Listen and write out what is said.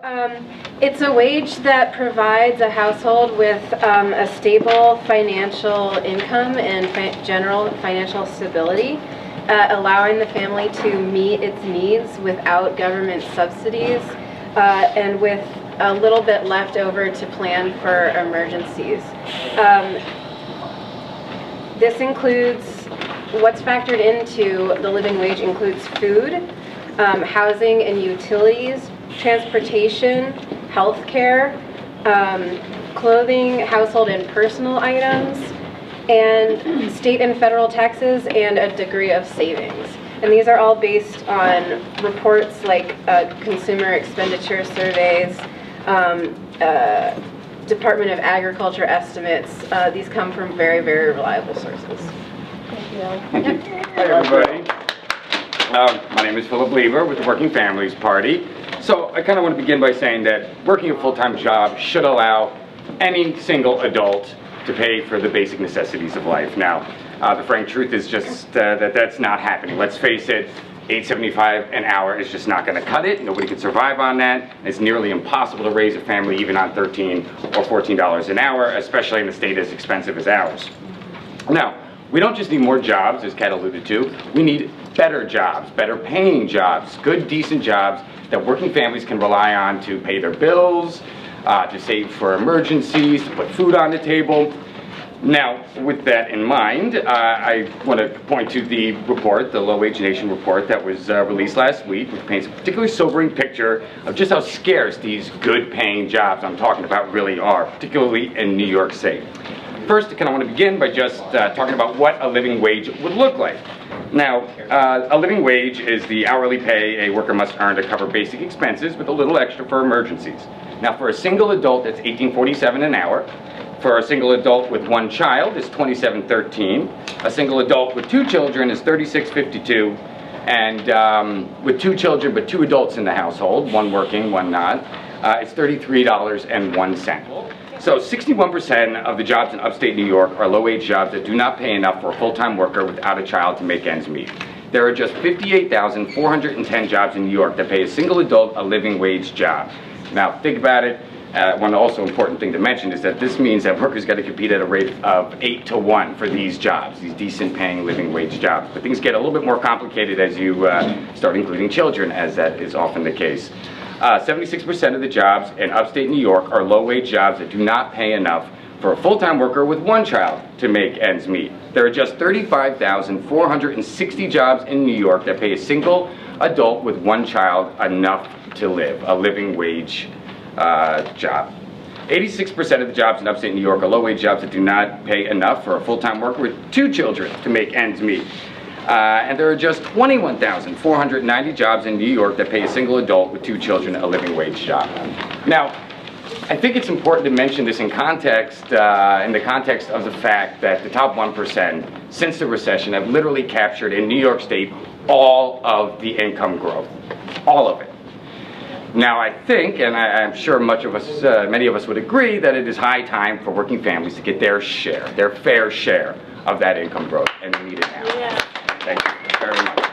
It's a wage that provides a household with a stable financial income and general financial stability, allowing the family to meet its needs without government subsidies, and with a little bit left over to plan for emergencies. This includes, what's factored into the living wage includes food, housing and utilities, transportation, health care, clothing, household and personal items, and state and federal taxes, and a degree of savings. And these are all based on reports like consumer expenditure surveys, Department of Agriculture estimates. These come from very, very reliable sources. Thank you. Hi, everybody. My name is Philip Lever with the Working Families Party. So I kind of want to begin by saying that working a full-time job should allow any single adult to pay for the basic necessities of life. Now, the frank truth is just that that's not happening. Let's face it, $8.75 an hour is just not going to cut it. Nobody can survive on that. It's nearly impossible to raise a family even on $13 or $14 an hour, especially in a state as expensive as ours. Now, we don't just need more jobs, as Kat alluded to. We need better jobs, better paying jobs, good, decent jobs that working families can rely on to pay their bills, to save for emergencies, to put food on the table. Now, with that in mind, I want to point to the report, the Low Wage Nation report that was released last week, which paints a particularly sobering picture of just how scarce these good-paying jobs I'm talking about really are, particularly in New York State. First, I kind of want to begin by just talking about what a living wage would look like. Now, a living wage is the hourly pay a worker must earn to cover basic expenses with a little extra for emergencies. Now, for a single adult, it's $18.47 an hour. For a single adult with one child, it's $27.13. A single adult with two children is $36.52. And with two children but two adults in the household, one working, one not, it's $33.01. So 61% of the jobs in upstate New York are low-wage jobs that do not pay enough for a full-time worker without a child to make ends meet. There are just 58,410 jobs in New York that pay a single adult a living wage job. Now, think about it. One also important thing to mention is that this means that workers got to compete at a rate of 8 to 1 for these jobs, these decent paying living wage jobs. But things get a little bit more complicated as you start including children, as that is often the case. 76% of the jobs in upstate New York are low-wage jobs that do not pay enough for a full-time worker with one child to make ends meet. There are just 35,460 jobs in New York that pay a single adult with one child enough to live, a living wage job. 86% of the jobs in upstate New York are low-wage jobs that do not pay enough for a full-time worker with two children to make ends meet. And there are just 21,490 jobs in New York that pay a single adult with two children a living wage job. Now, I think it's important to mention this in the context of the fact that the top 1% since the recession have literally captured in New York State all of the income growth, all of it. Now, I think, and I'm sure many of us would agree, that it is high time for working families to get their share, their fair share of that income growth, and we need it now. Yeah. Thank you very much.